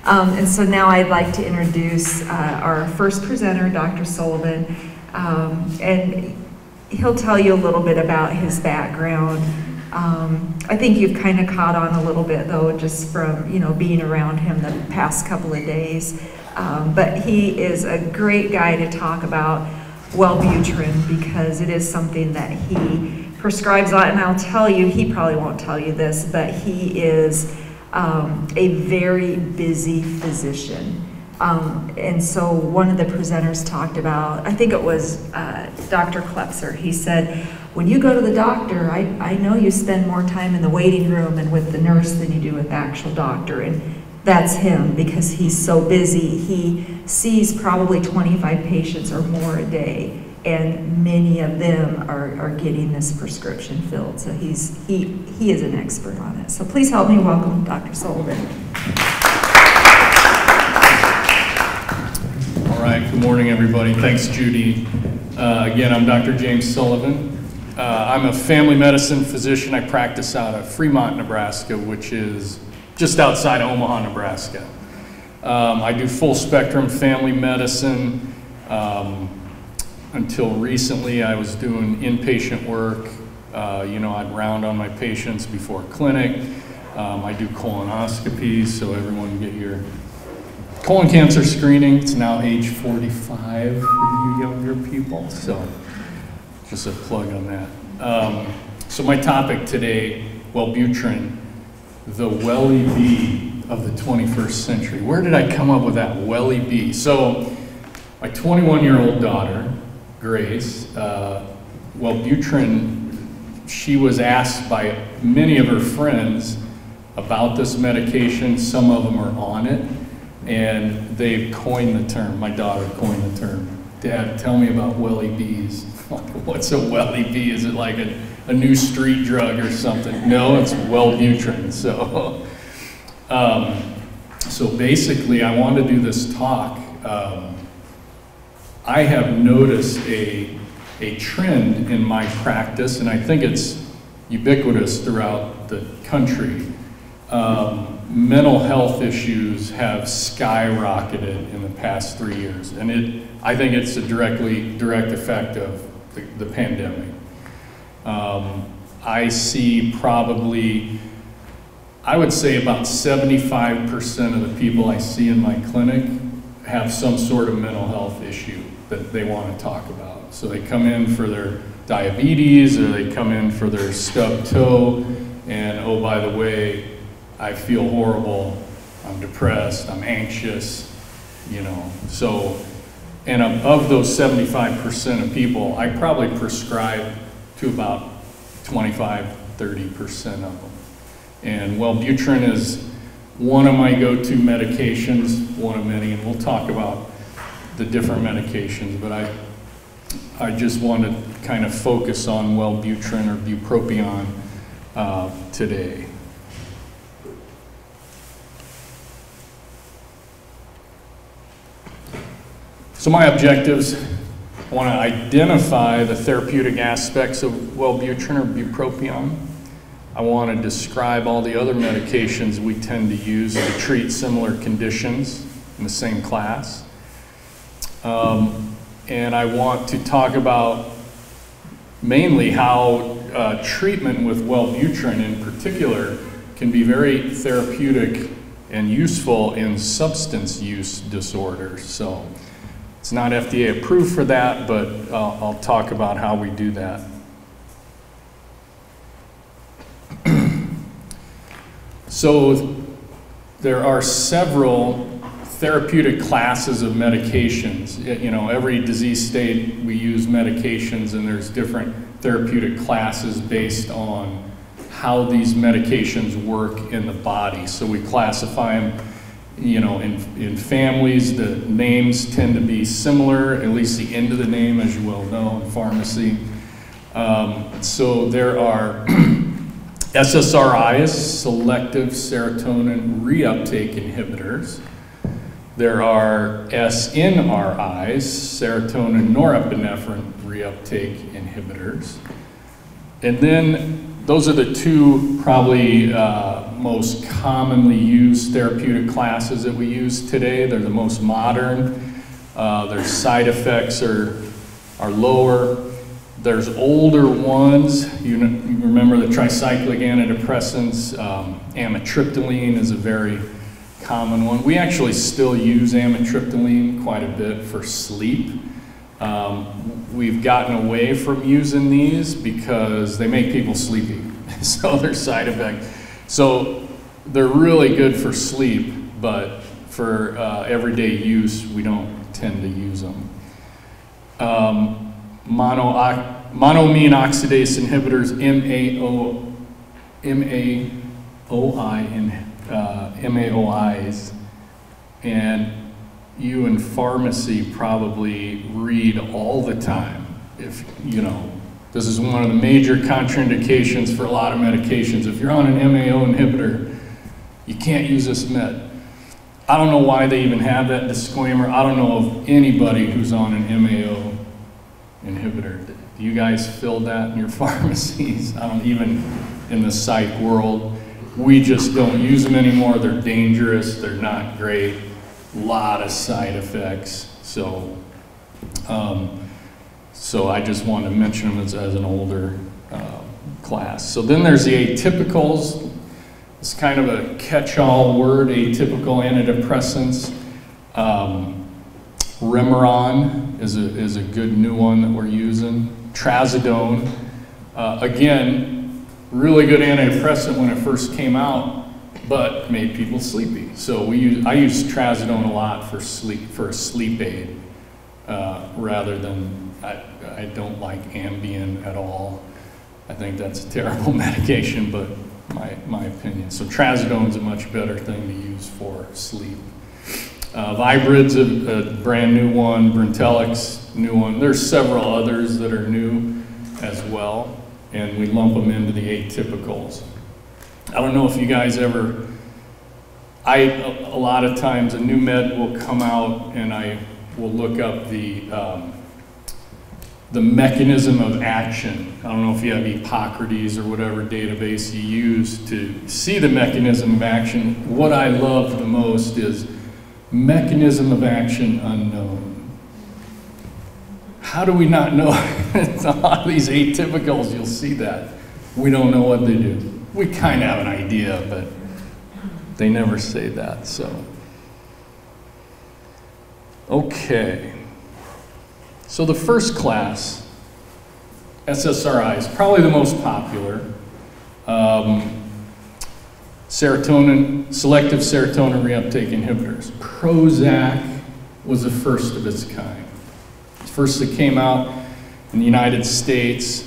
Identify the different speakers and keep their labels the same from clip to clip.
Speaker 1: And so now I'd like to introduce our first presenter, Dr. Sullivan, and he'll tell you a little bit about his background. I think you've kind of caught on a little bit though, just from being around him the past couple of days. But he is a great guy to talk about Wellbutrin, because it is something that he prescribes a lot. And I'll tell you, he probably won't tell you this, but he is a very busy physician. And so one of the presenters talked about, I think it was Dr. Klepser, he said, when you go to the doctor, I know you spend more time in the waiting room and with the nurse than you do with the actual doctor. And that's him, because he's so busy. He sees probably 25 patients or more a day, and many of them are getting this prescription filled. So he is an expert on it. So please help me welcome Dr. Sullivan.
Speaker 2: All right, good morning everybody. Thanks Judy. Again, I'm Dr. James Sullivan. I'm a family medicine physician. I practice out of Fremont, Nebraska, which is just outside of Omaha, Nebraska. I do full spectrum family medicine. Until recently, I was doing inpatient work. I'd round on my patients before clinic. I do colonoscopies, so everyone get your colon cancer screening. It's now age 45 for you younger people, so just a plug on that. So my topic today, Wellbutrin, the Welly bee of the 21st century. Where did I come up with that Welly bee? So my 21-year-old daughter, Grace, Wellbutrin, she was asked by many of her friends about this medication. Some of them are on it, and they've coined the term, my daughter coined the term, Dad, tell me about Welly bees. What's a Welly bee? Is it like a new street drug or something? No, it's Wellbutrin. So basically, I want to do this talk. I have noticed a trend in my practice, and I think it's ubiquitous throughout the country. Mental health issues have skyrocketed in the past 3 years, and I think it's a direct effect of the pandemic. I see probably, I would say about 75% of the people I see in my clinic have some sort of mental health issue that they want to talk about. So they come in for their diabetes, or they come in for their stubbed toe, and oh, by the way, I feel horrible, I'm depressed, I'm anxious, So, and of those 75% of people, I probably prescribe to about 25–30% of them. And Wellbutrin is one of my go-to medications, one of many, and we'll talk about the different medications, but I just want to kind of focus on Wellbutrin or Bupropion today. So my objectives, I want to identify the therapeutic aspects of Wellbutrin or Bupropion. I want to describe all the other medications we tend to use to treat similar conditions in the same class. And I want to talk about mainly how treatment with Wellbutrin in particular can be very therapeutic and useful in substance use disorders. So it's not FDA approved for that, but I'll talk about how we do that. So there are several therapeutic classes of medications. Every disease state we use medications, and there's different therapeutic classes based on how these medications work in the body. So we classify them, in families. The names tend to be similar, at least the end of the name, as you well know, in pharmacy. So there are SSRIs, selective serotonin reuptake inhibitors. There are SNRIs, serotonin norepinephrine reuptake inhibitors. And then those are the two probably most commonly used therapeutic classes that we use today. They're the most modern. Their side effects are lower. There's older ones. You remember the tricyclic antidepressants. Amitriptyline is a very common one. We actually still use amitriptyline quite a bit for sleep. We've gotten away from using these because they make people sleepy. So their side effect. So they're really good for sleep, but for everyday use, we don't tend to use them. Monoamine oxidase inhibitors, MAOIs, and you in pharmacy probably read all the time. If you know, this is one of the major contraindications for a lot of medications. If you're on an MAO inhibitor, you can't use this med. I don't know why they even have that disclaimer. I don't know of anybody who's on an MAO inhibitor. Do you guys fill that in your pharmacies? I don't even in the psych world. We just don't use them anymore. They're dangerous. They're not great. A lot of side effects. So, so I just wanted to mention them as an older class. So then there's the atypicals. It's kind of a catch-all word, atypical antidepressants. Remeron is a good new one that we're using. Trazodone, again, really good antidepressant when it first came out, but made people sleepy. So I use trazodone a lot for a sleep aid, rather than, I don't like Ambien at all. I think that's a terrible medication, but my opinion. So trazodone's a much better thing to use for sleep. Vibrid's a brand new one, Brintellix, new one. There's several others that are new as well, and we lump them into the atypicals. I don't know if you guys ever, a lot of times a new med will come out and I will look up the mechanism of action. I don't know if you have Hippocrates or whatever database you use to see the mechanism of action. What I love the most is mechanism of action unknown. How do we not know? A lot of these atypicals, you'll see that. We don't know what they do. We kind of have an idea, but they never say that, so. Okay. So the first class, SSRIs, probably the most popular. Selective serotonin reuptake inhibitors. Prozac was the first of its kind. First that came out in the United States.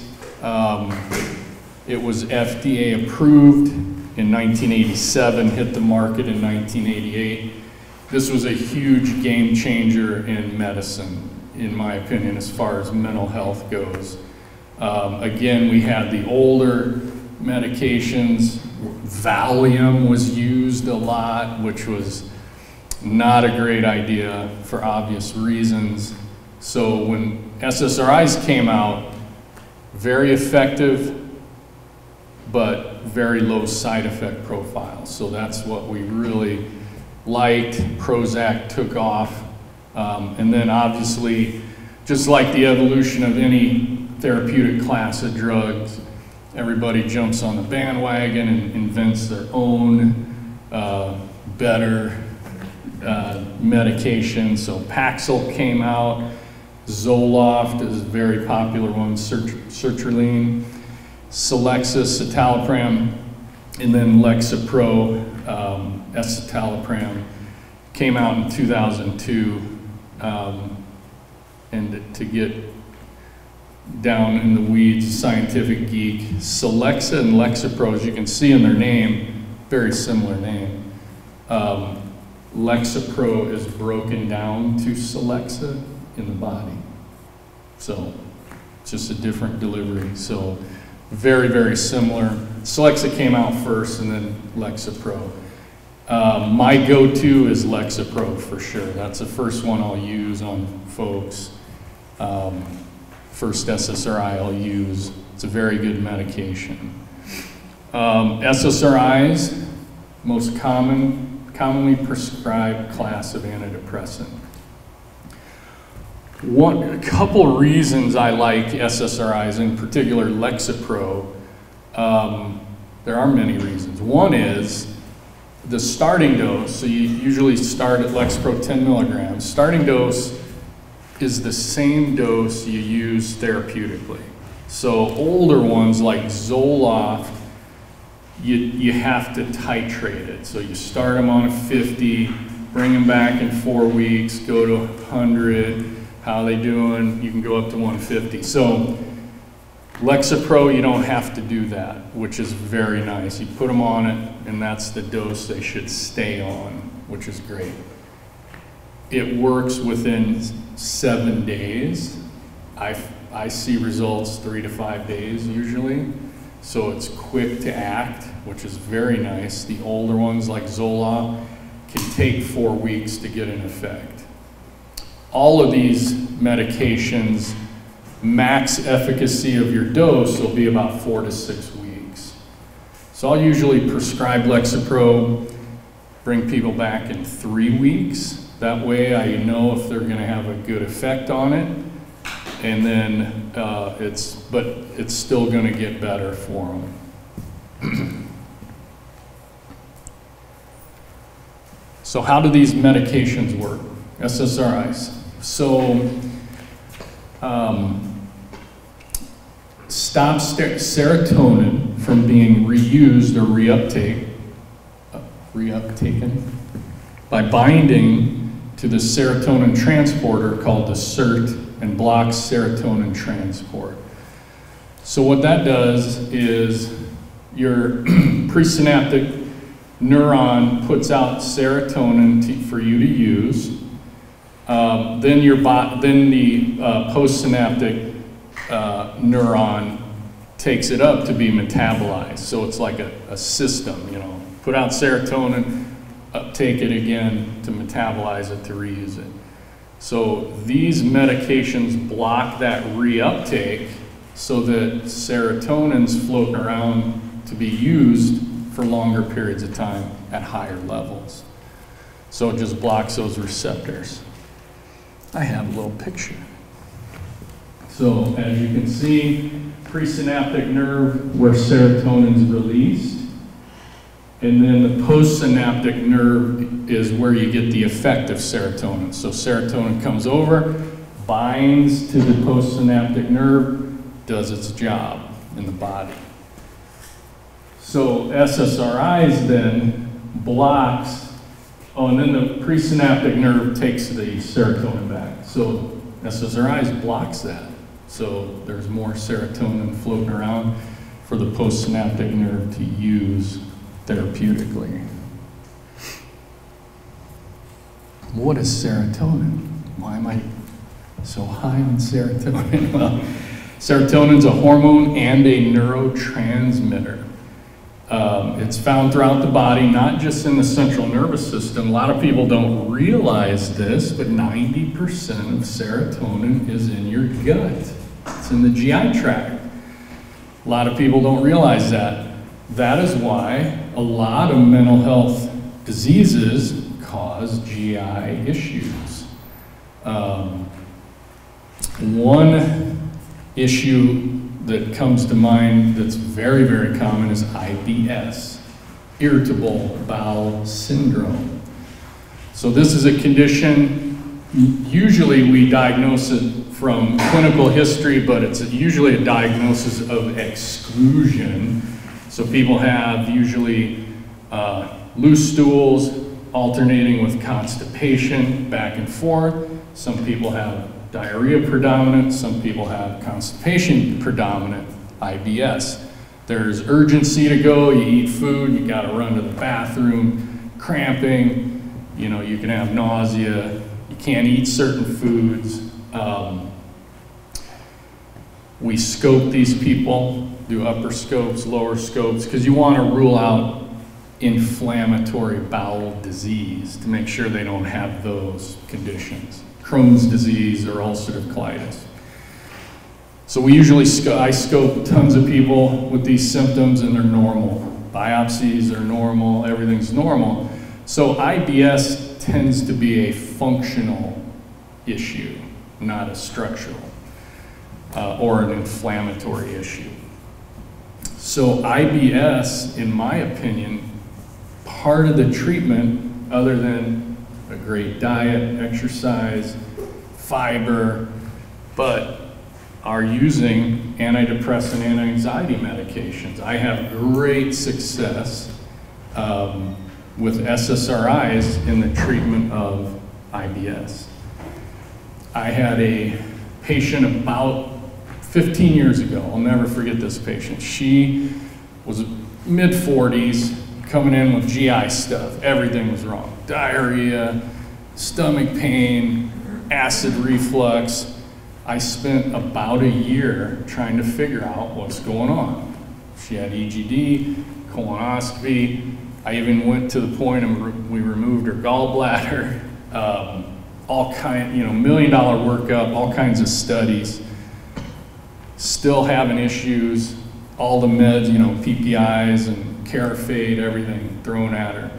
Speaker 2: It was FDA approved in 1987, hit the market in 1988. This was a huge game changer in medicine, in my opinion, as far as mental health goes. Again, we had the older medications. Valium was used a lot, which was not a great idea for obvious reasons. So when SSRIs came out, very effective, but very low side effect profile. So that's what we really liked. Prozac took off. And then obviously, just like the evolution of any therapeutic class of drugs, everybody jumps on the bandwagon and invents their own better medication. So Paxil came out. Zoloft is a very popular one, sertraline, Celexa, citalopram, and then Lexapro, escitalopram, came out in 2002. And to get down in the weeds, scientific geek, Celexa and Lexapro, as you can see in their name, very similar name. Lexapro is broken down to Celexa in the body. So it's just a different delivery. So very, very similar. Celexa came out first and then Lexapro. My go-to is Lexapro for sure. That's the first one I'll use on folks. First SSRI I'll use. It's a very good medication. SSRIs, most commonly prescribed class of antidepressant. A couple reasons I like SSRIs, in particular Lexapro. There are many reasons. One is the starting dose. So you usually start at Lexapro 10 milligrams. Starting dose is the same dose you use therapeutically. So older ones like Zoloft, you have to titrate it. So you start them on a 50, bring them back in 4 weeks, go to 100. How they doing? You can go up to 150. So Lexapro, you don't have to do that, which is very nice. You put them on it, and that's the dose they should stay on, which is great. It works within 7 days. I see results 3 to 5 days usually. So it's quick to act, which is very nice. The older ones like Zoloft can take 4 weeks to get an effect. All of these medications, max efficacy of your dose will be about 4 to 6 weeks. So I'll usually prescribe Lexapro, bring people back in 3 weeks. That way I know if they're gonna have a good effect on it. And then it's still gonna get better for them. So how do these medications work? SSRIs. So stop serotonin from being reused or reuptaken by binding to the serotonin transporter called the SERT and blocks serotonin transport. So what that does is your presynaptic neuron puts out serotonin for you to use. Then the postsynaptic neuron takes it up to be metabolized. So it's like a system, you know. Put out serotonin, uptake it again to metabolize it, to reuse it. So these medications block that reuptake so that serotonin's floating around to be used for longer periods of time at higher levels. So it just blocks those receptors. I have a little picture. So as you can see, presynaptic nerve where serotonin's released, and then the postsynaptic nerve is where you get the effect of serotonin. So serotonin comes over, binds to the postsynaptic nerve, does its job in the body. So SSRIs then blocks, and then the presynaptic nerve takes the serotonin back. So SSRIs blocks that. So there's more serotonin floating around for the postsynaptic nerve to use therapeutically. What is serotonin? Why am I so high on serotonin? Well, serotonin's a hormone and a neurotransmitter. It's found throughout the body, not just in the central nervous system. A lot of people don't realize this, but 90% of serotonin is in your gut. It's in the GI tract. A lot of people don't realize that. That is why a lot of mental health diseases cause GI issues. One issue that comes to mind that's very, very common is IBS, irritable bowel syndrome. So this is a condition, usually we diagnose it from clinical history, but it's usually a diagnosis of exclusion. So people have usually loose stools alternating with constipation back and forth. Some people have diarrhea predominant, some people have constipation predominant, IBS. There's urgency to go, you eat food, you gotta run to the bathroom, cramping, you know, you can have nausea, you can't eat certain foods. We scope these people, do upper scopes, lower scopes, because you want to rule out inflammatory bowel disease to make sure they don't have those conditions. Crohn's disease or ulcerative colitis. So we usually, I scope tons of people with these symptoms and they're normal. Biopsies are normal, everything's normal. So IBS tends to be a functional issue, not a structural or an inflammatory issue. So IBS, in my opinion, part of the treatment, other than a great diet, exercise, fiber, but are using antidepressant and anxiety medications. I have great success with SSRIs in the treatment of IBS. I had a patient about 15 years ago. I'll never forget this patient. She was mid-40s, coming in with GI stuff. Everything was wrong. Diarrhea, stomach pain, acid reflux. I spent about a year trying to figure out what's going on. She had EGD, colonoscopy. I even went to the point of we removed her gallbladder, all kind, $1 million workup, all kinds of studies. Still having issues, all the meds, PPIs and Carafate, everything thrown at her.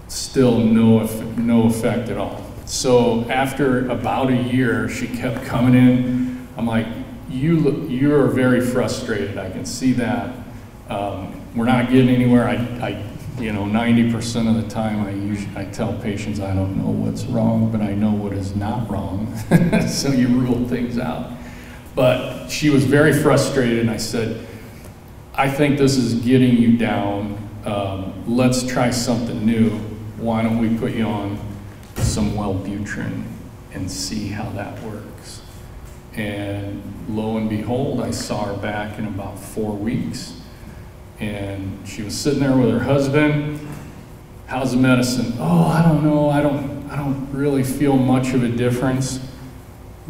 Speaker 2: Still no effect at all. So after about a year, she kept coming in. I'm like, you are very frustrated. I can see that. We're not getting anywhere. 90% of the time I tell patients I don't know what's wrong, but I know what is not wrong. So you rule things out. But she was very frustrated, and I said, I think this is getting you down. Let's try something new. Why don't we put you on some Wellbutrin and see how that works? And lo and behold, I saw her back in about 4 weeks. And she was sitting there with her husband. How's the medicine? Oh, I don't know. I don't really feel much of a difference.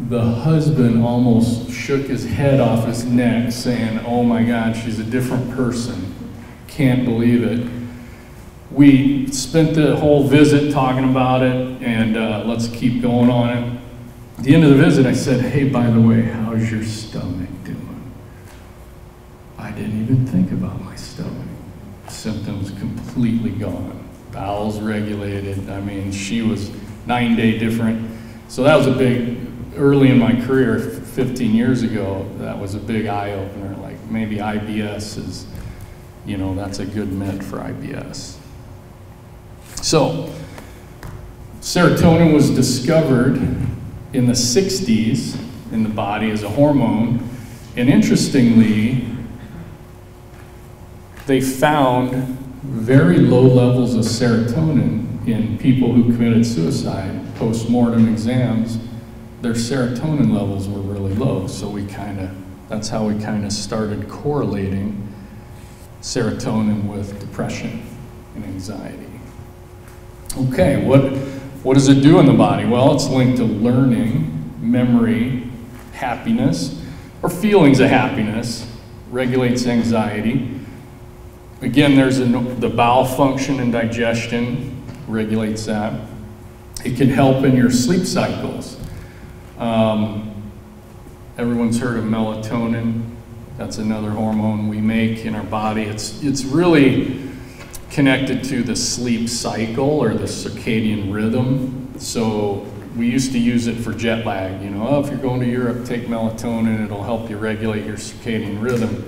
Speaker 2: The husband almost shook his head off his neck saying, oh my God, she's a different person. Can't believe it. We spent the whole visit talking about it, and let's keep going on it. At the end of the visit, I said, hey, by the way, how's your stomach doing? I didn't even think about my stomach. Symptoms completely gone. Bowels regulated. I mean, she was 9-day different. So that was a big, early in my career, 15 years ago, that was a big eye-opener. Like, maybe IBS is, that's a good med for IBS. So, serotonin was discovered in the 60s in the body as a hormone, and interestingly, they found very low levels of serotonin in people who committed suicide. Post-mortem exams, their serotonin levels were really low, so that's how we kind of started correlating serotonin with depression and anxiety. Okay, what does it do in the body? Well, it's linked to learning, memory, happiness, or feelings of happiness, regulates anxiety. Again, there's the bowel function and digestion, regulates that. It can help in your sleep cycles. Everyone's heard of melatonin. That's another hormone we make in our body. It's really connected to the sleep cycle or the circadian rhythm. So we used to use it for jet lag. If you're going to Europe, take melatonin. It'll help you regulate your circadian rhythm.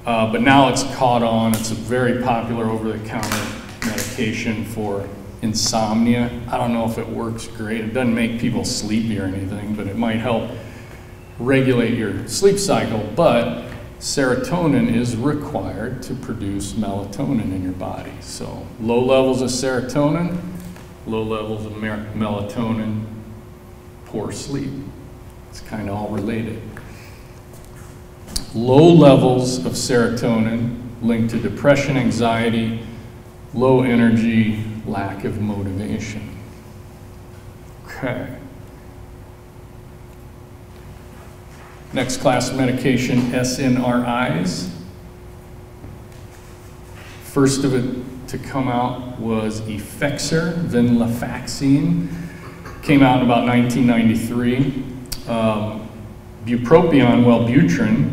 Speaker 2: But now it's caught on. It's a very popular over-the-counter medication for insomnia. I don't know if it works great. It doesn't make people sleepy or anything, but it might help regulate your sleep cycle. But serotonin is required to produce melatonin in your body. So low levels of serotonin, low levels of melatonin, poor sleep. It's kind of all related. Low levels of serotonin linked to depression, anxiety, low energy, lack of motivation. Okay. Next class of medication, SNRIs. First of it to come out was Effexor, venlafaxine. Came out in about 1993. Bupropion, Wellbutrin,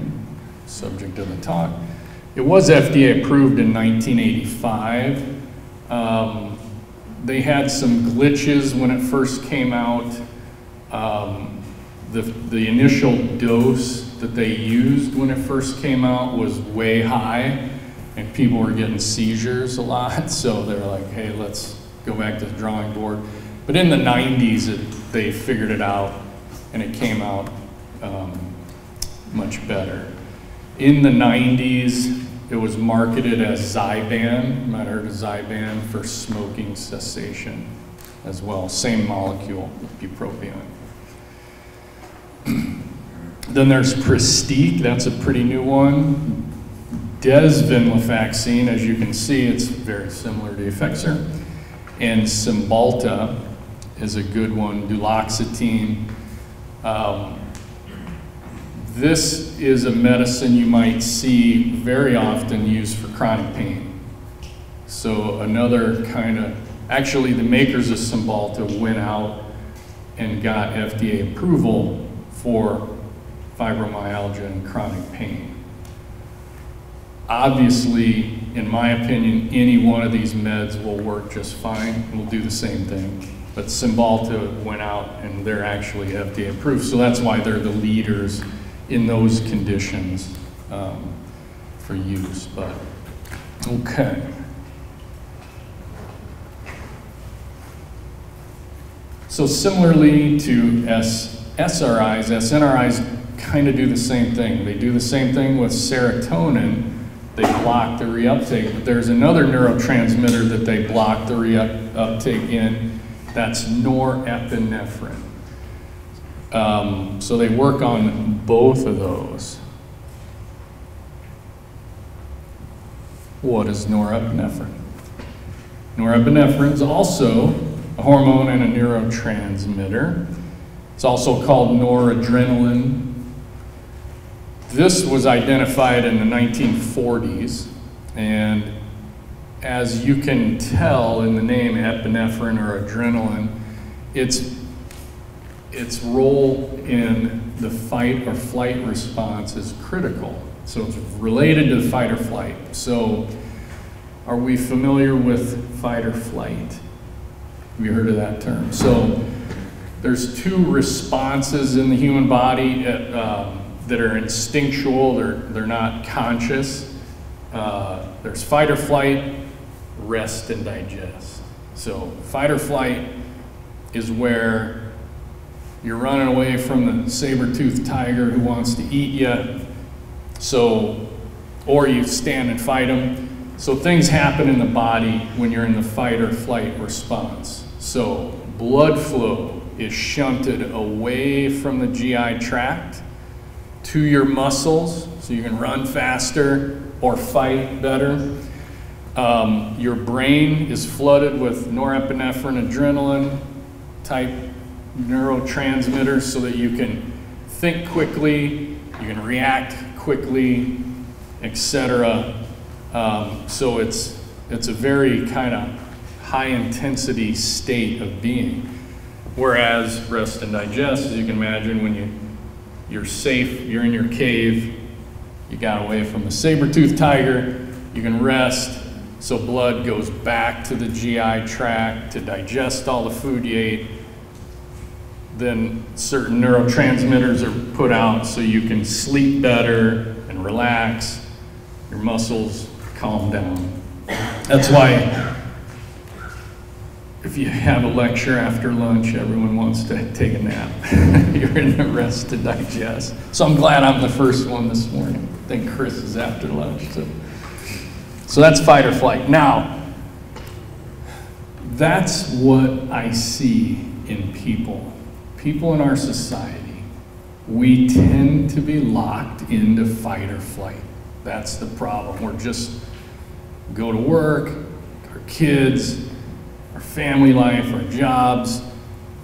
Speaker 2: subject of the talk, it was FDA approved in 1985. They had some glitches when it first came out. The initial dose that they used when it first came out was way high, and people were getting seizures a lot, so they were like, hey, let's go back to the drawing board. But in the 90s, they figured it out, and it came out much better. In the 90s, it was marketed as Zyban. You might have heard of Zyban for smoking cessation as well. Same molecule, bupropion. Then there's Pristique, that's a pretty new one. Desvenlafaxine, as you can see, it's very similar to Effexor. And Cymbalta is a good one, duloxetine. This is a medicine you might see very often used for chronic pain. So another kind of, actually the makers of Cymbalta went out and got FDA approval for fibromyalgia and chronic pain. Obviously, in my opinion, any one of these meds will work just fine and will do the same thing. But Cymbalta went out and they're actually FDA approved, so that's why they're the leaders in those conditions for use. But okay. So similarly to SRIs, SNRIs kind of do the same thing. They do the same thing with serotonin. They block the reuptake, but there's another neurotransmitter that they block the reuptake in, that's norepinephrine. So they work on both of those. What is norepinephrine? Norepinephrine is also a hormone and a neurotransmitter. It's also called noradrenaline. This was identified in the 1940s, and as you can tell in the name epinephrine or adrenaline, its role in the fight or flight response is critical. So it's related to fight or flight. So are we familiar with fight or flight? Have you heard of that term? So there's two responses in the human body that are instinctual, they're not conscious. There's fight or flight, rest and digest. So fight or flight is where you're running away from the saber-toothed tiger who wants to eat you. So, or you stand and fight him. So things happen in the body when you're in the fight or flight response. So blood flow is shunted away from the GI tract to your muscles, so you can run faster or fight better. Your brain is flooded with norepinephrine, adrenaline type neurotransmitters so that you can think quickly, you can react quickly, etc. So it's a very kind of high intensity state of being. Whereas rest and digest, as you can imagine, when you're safe, you're in your cave, you got away from the saber-toothed tiger, you can rest, so blood goes back to the GI tract to digest all the food you ate. Then certain neurotransmitters are put out so you can sleep better and relax, your muscles calm down. That's why if you have a lecture after lunch, everyone wants to take a nap. You're in the rest to digest. So I'm glad I'm the first one this morning. I think Chris is after lunch too. So that's fight or flight. Now, that's what I see in people. People in our society, we tend to be locked into fight or flight. That's the problem. We're just go to work, our kids, our family life, our jobs,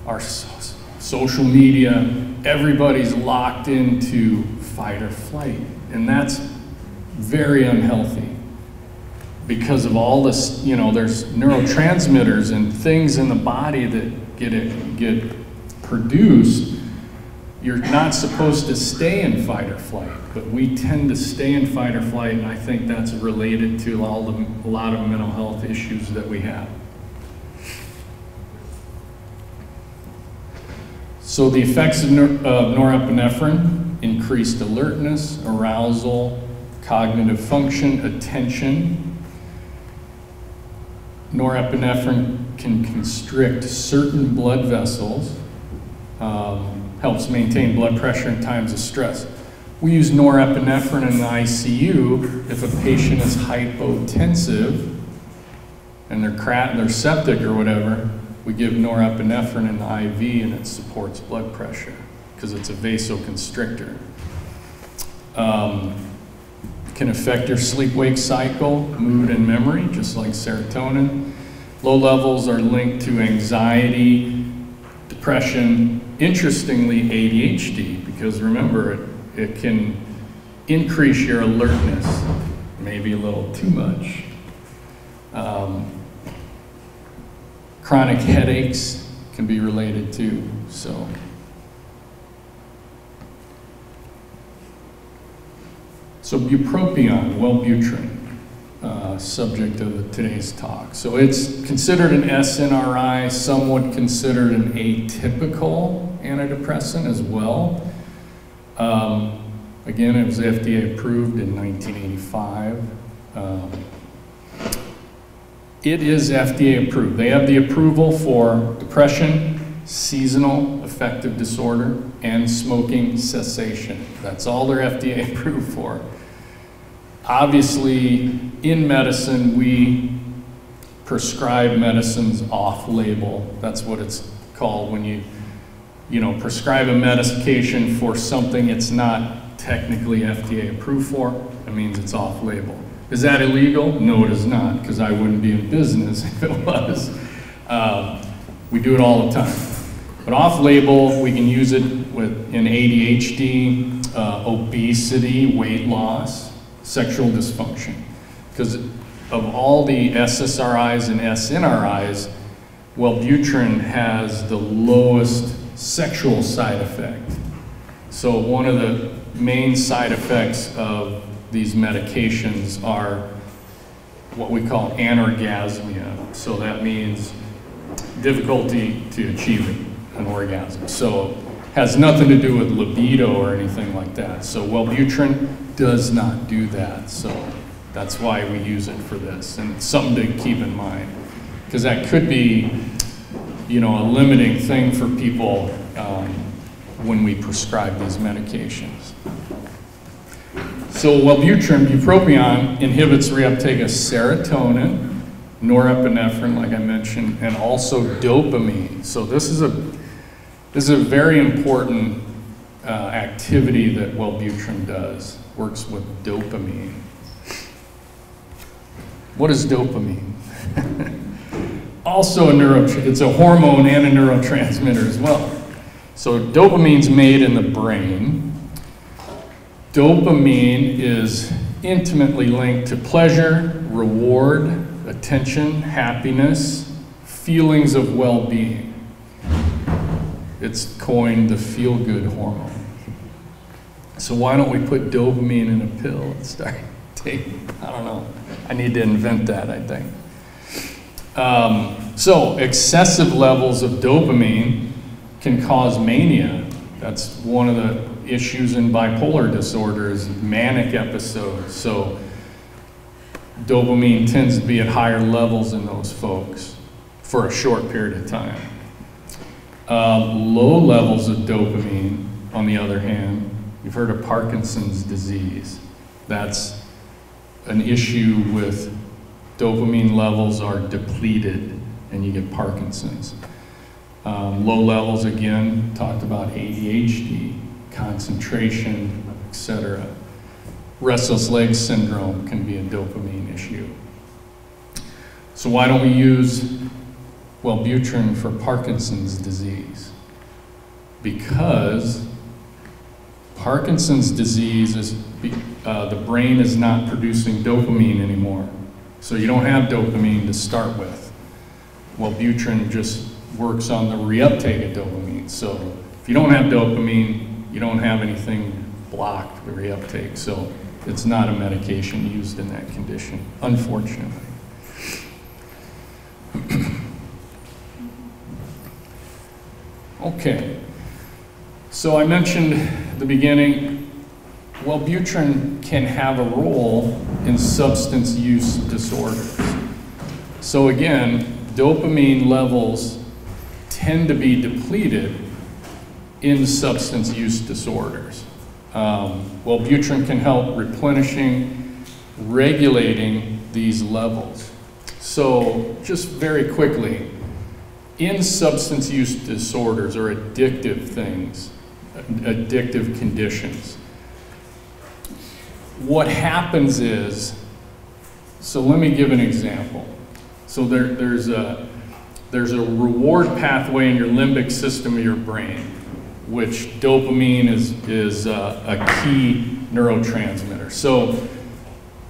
Speaker 2: our social media, everybody's locked into fight or flight. And that's very unhealthy because of all this, you know, there's neurotransmitters and things in the body that get produced You're not supposed to stay in fight or flight, but we tend to stay in fight or flight, and I think that's related to a lot of mental health issues that we have. So the effects of norepinephrine: increased alertness, arousal, cognitive function, attention. Norepinephrine can constrict certain blood vessels, helps maintain blood pressure in times of stress. We use norepinephrine in the ICU if a patient is hypotensive and they're septic or whatever. We give norepinephrine in the IV and it supports blood pressure because it's a vasoconstrictor. Can affect your sleep-wake cycle, mood, and memory, just like serotonin. Low levels are linked to anxiety, depression, interestingly ADHD, because remember, it can increase your alertness, maybe a little too much. Chronic headaches can be related too, so. So bupropion, Wellbutrin, subject of today's talk. So it's considered an SNRI, some would consider it an atypical antidepressant as well. Again, it was FDA approved in 1985. It is FDA approved. They have the approval for depression, seasonal affective disorder, and smoking cessation. That's all they're FDA approved for. Obviously, in medicine, we prescribe medicines off-label. That's what it's called when you prescribe a medication for something it's not technically FDA approved for. It means it's off-label. Is that illegal? No, it is not, because I wouldn't be in business if it was. We do it all the time. But off-label, we can use it in ADHD, obesity, weight loss, sexual dysfunction. Because of all the SSRIs and SNRIs, Wellbutrin has the lowest sexual side effect. So one of the main side effects of these medications are what we call anorgasmia. So that means difficulty to achieving an orgasm. So has nothing to do with libido or anything like that. So Wellbutrin does not do that. So that's why we use it for this. And it's something to keep in mind, because that could be, a limiting thing for people when we prescribe these medications. So Wellbutrin, bupropion, inhibits reuptake of serotonin, norepinephrine, like I mentioned, and also dopamine. So this is a very important activity that Wellbutrin does. Works with dopamine. What is dopamine? Also it's a hormone and a neurotransmitter as well. So dopamine's made in the brain. Dopamine is intimately linked to pleasure, reward, attention, happiness, feelings of well-being. It's coined the feel-good hormone. So why don't we put dopamine in a pill and start taking, I don't know. I need to invent that, I think. So excessive levels of dopamine can cause mania. That's one of the issues in bipolar disorder is manic episodes. So dopamine tends to be at higher levels in those folks for a short period of time. Low levels of dopamine, on the other hand, you've heard of Parkinson's disease. That's an issue with dopamine levels are depleted and you get Parkinson's. Low levels, again, talked about ADHD, concentration, etc. Restless leg syndrome can be a dopamine issue. So why don't we use Wellbutrin for Parkinson's disease? Because Parkinson's disease is, the brain is not producing dopamine anymore. So you don't have dopamine to start with. Wellbutrin just works on the reuptake of dopamine. So if you don't have dopamine, you don't have anything blocked the reuptake, so it's not a medication used in that condition, unfortunately. Okay, so I mentioned at the beginning, Wellbutrin can have a role in substance use disorders. So again, dopamine levels tend to be depleted in substance use disorders. Wellbutrin can help replenishing, regulating these levels. So just very quickly, in substance use disorders or addictive things, addictive conditions, what happens is, so let me give an example. So there's a reward pathway in your limbic system of your brain, which dopamine is a key neurotransmitter. So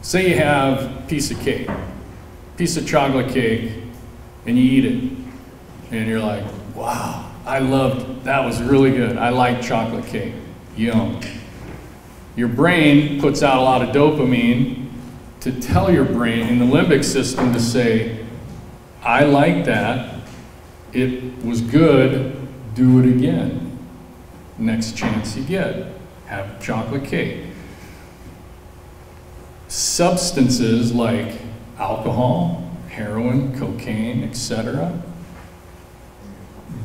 Speaker 2: say you have a piece of cake, piece of chocolate cake, and you eat it, and you're like, wow, that was really good. I like chocolate cake, yum. Your brain puts out a lot of dopamine to tell your brain in the limbic system to say, I like that, it was good, do it again. Next chance you get, have chocolate cake. Substances like alcohol, heroin, cocaine, etc.,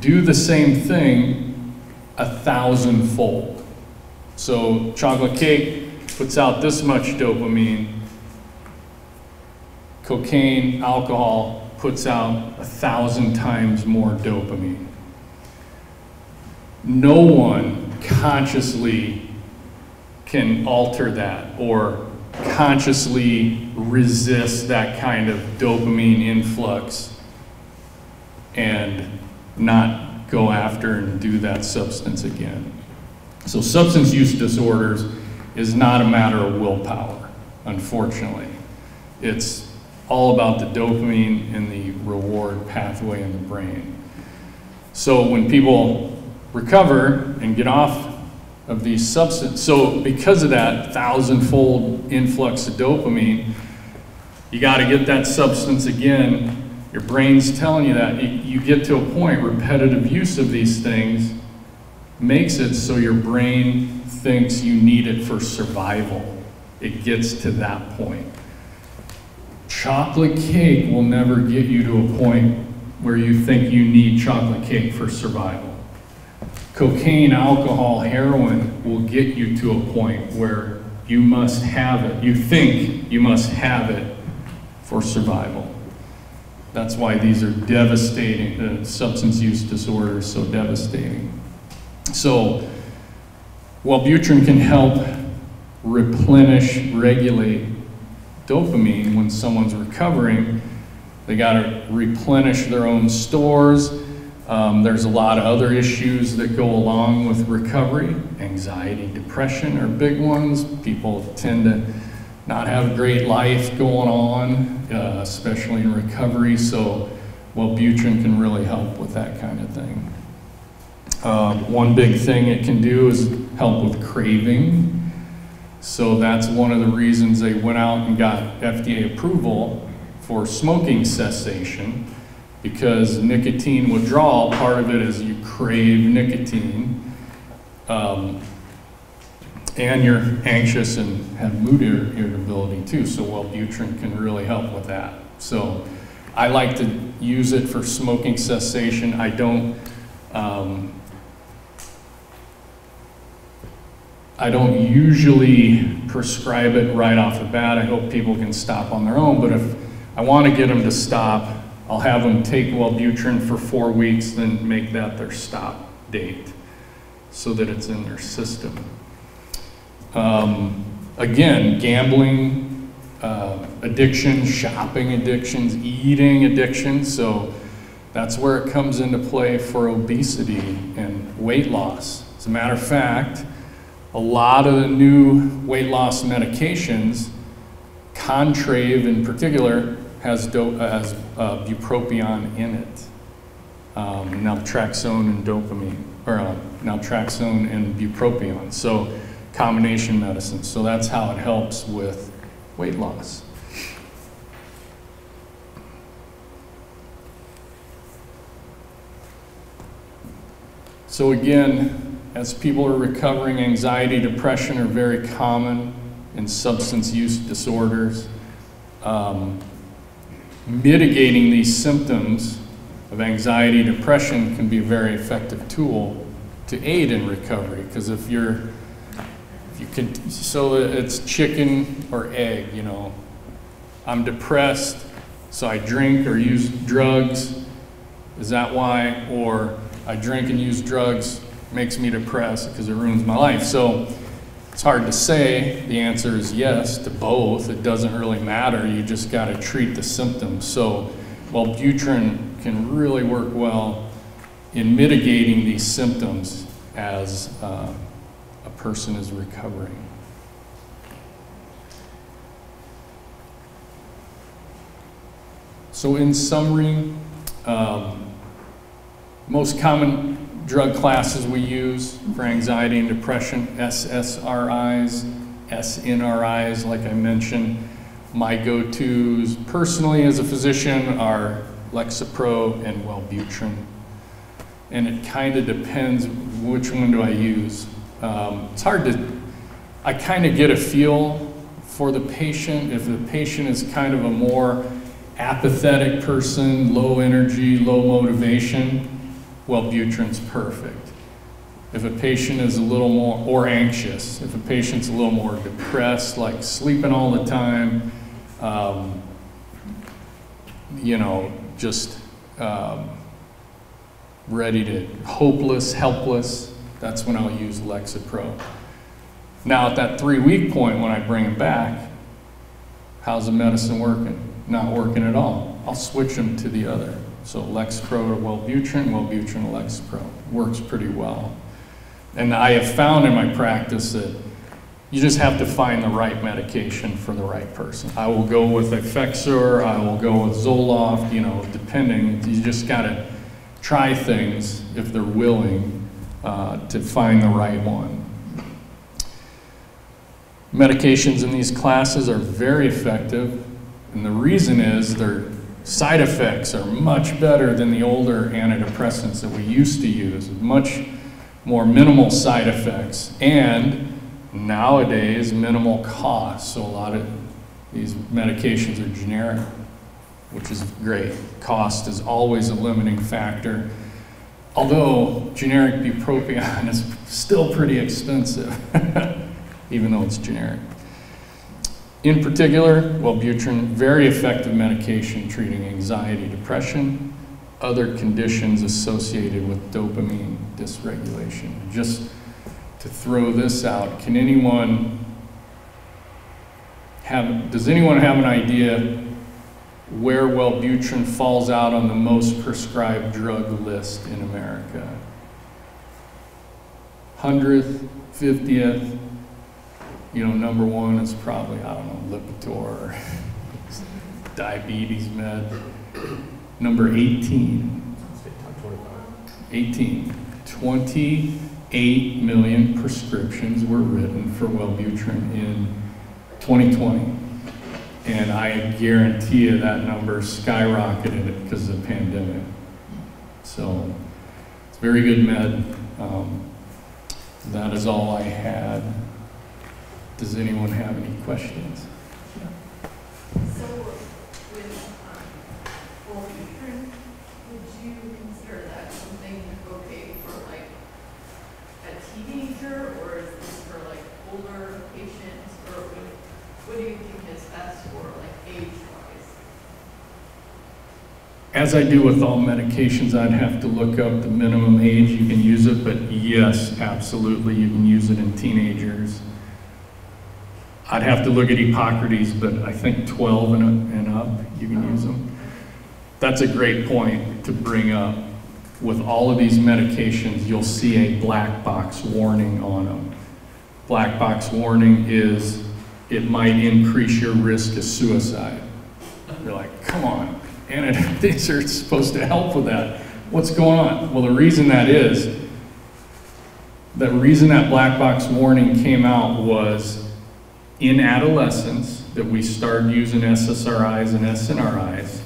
Speaker 2: do the same thing 1,000-fold. So chocolate cake puts out this much dopamine. Cocaine, alcohol puts out 1,000 times more dopamine. No one consciously can alter that or consciously resist that kind of dopamine influx and not go after and do that substance again. So substance use disorders is not a matter of willpower, unfortunately. It's all about the dopamine and the reward pathway in the brain. So when people recover and get off of these substances, so because of that 1,000-fold influx of dopamine, you got to get that substance again. Your brain's telling you that. You get to a point, repetitive use of these things makes it so your brain thinks you need it for survival. It gets to that point. Chocolate cake will never get you to a point where you think you need chocolate cake for survival. Cocaine, alcohol, heroin will get you to a point where you must have it. You think you must have it for survival. That's why these are devastating, substance use disorders, so devastating. So, Wellbutrin can help replenish, regulate dopamine when someone's recovering. They got to replenish their own stores. There's a lot of other issues that go along with recovery. Anxiety, depression are big ones. People tend to not have a great life going on, especially in recovery, so Wellbutrin can really help with that kind of thing. One big thing it can do is help with craving. So that's one of the reasons they went out and got FDA approval for smoking cessation, because nicotine withdrawal, part of it is you crave nicotine, and you're anxious and have mood irritability too, so Wellbutrin can really help with that. So I like to use it for smoking cessation. I don't usually prescribe it right off the bat. I hope people can stop on their own, but if I want to get them to stop, I'll have them take Wellbutrin for 4 weeks, then make that their stop date so that it's in their system. Again, gambling addictions, shopping addictions, eating addictions, so that's where it comes into play for obesity and weight loss. As a matter of fact, a lot of the new weight loss medications, Contrave in particular, has bupropion in it, naltrexone and dopamine. or naltrexone and bupropion. So combination medicine. So that's how it helps with weight loss. So again, as people are recovering, anxiety, depression are very common in substance use disorders. Mitigating these symptoms of anxiety, depression can be a very effective tool to aid in recovery, because if you can, so it's chicken or egg, you know. I'm depressed, so I drink or use drugs. Is that why? Or I drink and use drugs, makes me depressed because it ruins my life. So it's hard to say. The answer is yes to both. It doesn't really matter. You just got to treat the symptoms. So Wellbutrin can really work well in mitigating these symptoms as a person is recovering. So in summary, most common drug classes we use for anxiety and depression: SSRIs, SNRIs, like I mentioned. My go-tos personally as a physician are Lexapro and Wellbutrin. And it kind of depends which one do I use. It's hard to, I kind of get a feel for the patient. If the patient is kind of a more apathetic person, low energy, low motivation, Wellbutrin's perfect. If a patient is a little more, or anxious, if a patient's a little more depressed, like sleeping all the time, you know, just ready to, hopeless, helpless, that's when I'll use Lexapro. Now at that 3-week point when I bring them back, how's the medicine working? Not working at all. I'll switch them to the other. So Lexapro to Wellbutrin, Wellbutrin to Lexapro. Works pretty well. And I have found in my practice that you just have to find the right medication for the right person. I will go with Effexor, I will go with Zoloft, you know, depending. You just gotta try things if they're willing to find the right one. Medications in these classes are very effective, and the reason is their side effects are much better than the older antidepressants that we used to use. Much more minimal side effects, and nowadays minimal cost. So a lot of these medications are generic, which is great. Cost is always a limiting factor, although generic bupropion is still pretty expensive, even though it's generic. In particular, Wellbutrin, very effective medication treating anxiety, depression, other conditions associated with dopamine dysregulation. Just to throw this out, does anyone have an idea where Wellbutrin falls out on the most prescribed drug list in America? 100th, 50th? You know, number one is probably, I don't know, Lipitor or diabetes med. Number 18. 18. 28 million prescriptions were written for Wellbutrin in 2020. And I guarantee you that number skyrocketed because of the pandemic. So it's very good med. That is all I had. Does anyone have any questions?
Speaker 3: So with Wellbutrin, would you consider that something okay for like a teenager, or is this for like older patients, or what do you think is best for like age-wise?
Speaker 2: As I do with all medications, I'd have to look up the minimum age you can use it, but yes, absolutely, you can use it in teenagers. I'd have to look at Hippocrates, but I think 12 and up, you can use them. That's a great point to bring up. With all of these medications, you'll see a black box warning on them. Black box warning is, it might increase your risk of suicide. You're like, come on, and these are supposed to help with that. What's going on? Well, the reason that is, The reason that black box warning came out was in adolescence that we started using SSRIs and SNRIs.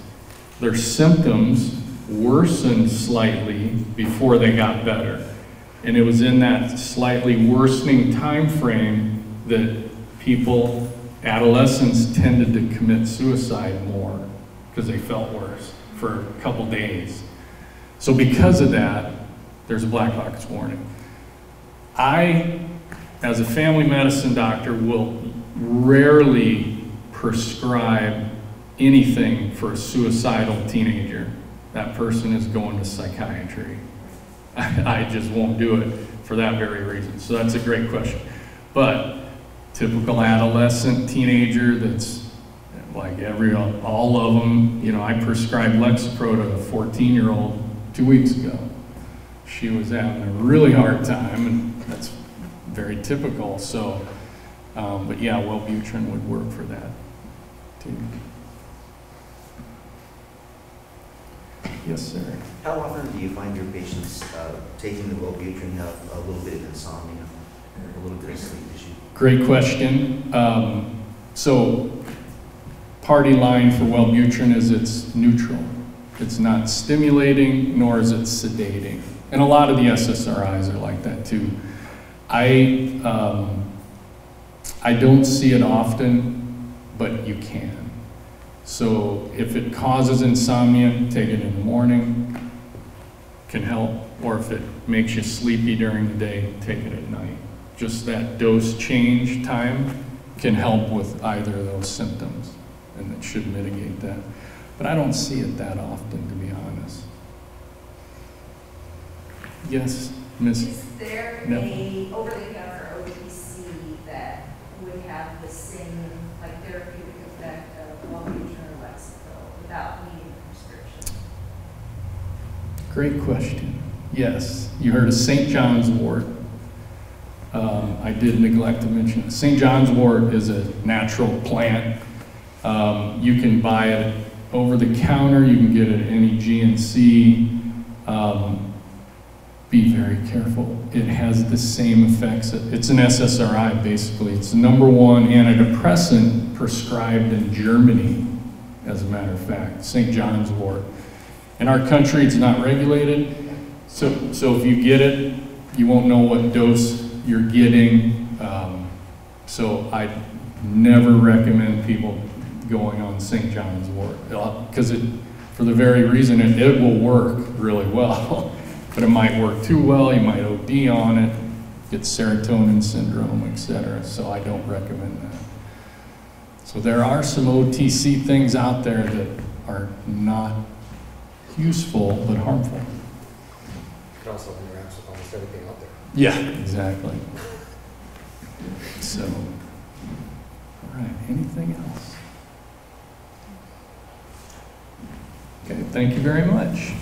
Speaker 2: Their symptoms worsened slightly before they got better. And it was in that slightly worsening time frame that people, adolescents, tended to commit suicide more because they felt worse for a couple days. So because of that, there's a black box warning. I, as a family medicine doctor, will rarely prescribe anything for a suicidal teenager. That person is going to psychiatry. I just won't do it for that very reason. So that's a great question. But typical adolescent teenager that's like all of them, you know, I prescribed Lexapro to a 14-year-old 2 weeks ago. She was having a really hard time, and that's very typical. So, but yeah, Wellbutrin would work for that too. Yes, sir.
Speaker 4: How often do you find your patients taking the Wellbutrin have a little bit of insomnia or a little bit of sleep issue?
Speaker 2: Great question. So, party line for Wellbutrin is it's neutral. It's not stimulating, nor is it sedating. And a lot of the SSRIs are like that too. I don't see it often, but you can. So if it causes insomnia, take it in the morning, can help. Or if it makes you sleepy during the day, take it at night. Just that dose change time can help with either of those symptoms, and it should mitigate that. But I don't see it that often, to be honest. Yes, Ms.
Speaker 5: Is there a over-the-counter OTC that would have the same like therapeutic effect of Wellbutrin or Lexapro without needing a prescription?
Speaker 2: Great question. Yes, you heard of St. John's wort. I did neglect to mention it. St. John's wort is a natural plant. You can buy it over the counter. You can get it at any GNC. Be very careful. It has the same effects. It's an SSRI, basically. It's the #1 antidepressant prescribed in Germany, as a matter of fact, St. John's wort. In our country, it's not regulated, so if you get it, you won't know what dose you're getting. So I never recommend people going on St. John's wort, because for the very reason it will work really well. But it might work too well, you might OD on it, get serotonin syndrome, etc. So I don't recommend that. So there are some OTC things out there that are not useful, but harmful.
Speaker 6: It could also interact with almost everything out there.
Speaker 2: Yeah, exactly. So, all right, anything else? Okay, thank you very much.